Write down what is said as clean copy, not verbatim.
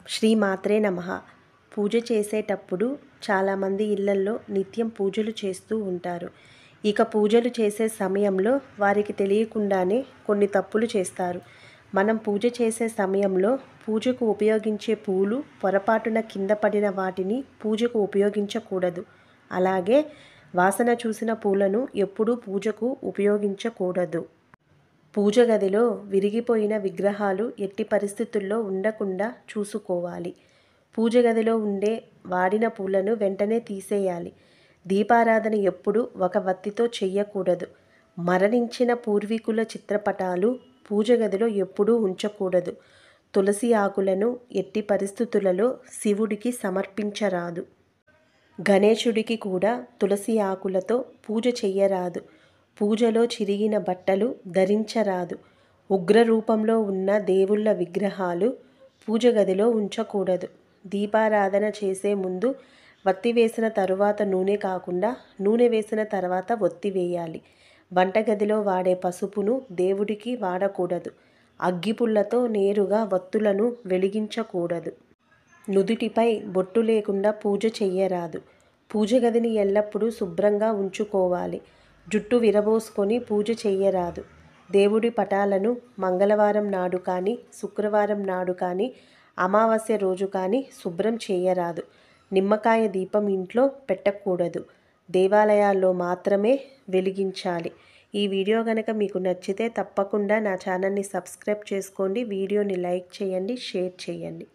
శ్రీమాత్రే నమః. పూజ చేసేటప్పుడు చాలామంది ఇళ్లల్లో నిత్యం పూజలు చేస్తూ ఉంటారు. ఇక పూజలు చేసే సమయంలో వారికి తెలియకుండానే కొన్ని తప్పులు చేస్తారు. మనం పూజ చేసే సమయంలో పూజకు ఉపయోగించే పూలు పొరపాటున కింద పడిన వాటిని పూజకు ఉపయోగించకూడదు. అలాగే వాసన చూసిన పూలను ఎప్పుడూ పూజకు ఉపయోగించకూడదు. పూజ గదిలో విరిగిపోయిన విగ్రహాలు ఎట్టి పరిస్థితుల్లో ఉండకుండా చూసుకోవాలి. పూజ గదిలో ఉండే వాడిన పూలను వెంటనే తీసేయాలి. దీపారాధన ఎప్పుడూ ఒక వత్తితో చెయ్యకూడదు. మరణించిన పూర్వీకుల చిత్రపటాలు పూజ గదిలో ఎప్పుడూ ఉంచకూడదు. తులసి ఆకులను ఎట్టి పరిస్థితులలో శివుడికి సమర్పించరాదు. గణేశుడికి కూడా తులసి ఆకులతో పూజ చెయ్యరాదు. పూజలో చిరిగిన బట్టలు ధరించరాదు. ఉగ్ర రూపంలో ఉన్న దేవుళ్ళ విగ్రహాలు పూజ గదిలో ఉంచకూడదు. దీపారాధన చేసే ముందు వత్తి వేసిన తరువాత నూనె కాకుండా నూనె వేసిన తర్వాత ఒత్తి వేయాలి. వంటగదిలో వాడే పసుపును దేవుడికి వాడకూడదు. అగ్గిపుల్లతో నేరుగా వత్తులను వెలిగించకూడదు. నుదుటిపై బొట్టు లేకుండా పూజ చెయ్యరాదు. పూజ గదిని ఎల్లప్పుడూ శుభ్రంగా ఉంచుకోవాలి. జుట్టు విరబోసుకొని పూజ చెయ్యరాదు. దేవుడి పటాలను మంగళవారం నాడు కానీ, శుక్రవారం నాడు కానీ, అమావాస్య రోజు కానీ శుభ్రం చేయరాదు. నిమ్మకాయ దీపం ఇంట్లో పెట్టకూడదు. దేవాలయాల్లో మాత్రమే వెలిగించాలి. ఈ వీడియో కనుక మీకు నచ్చితే తప్పకుండా నా ఛానల్ని సబ్స్క్రైబ్ చేసుకోండి. వీడియోని లైక్ చేయండి, షేర్ చేయండి.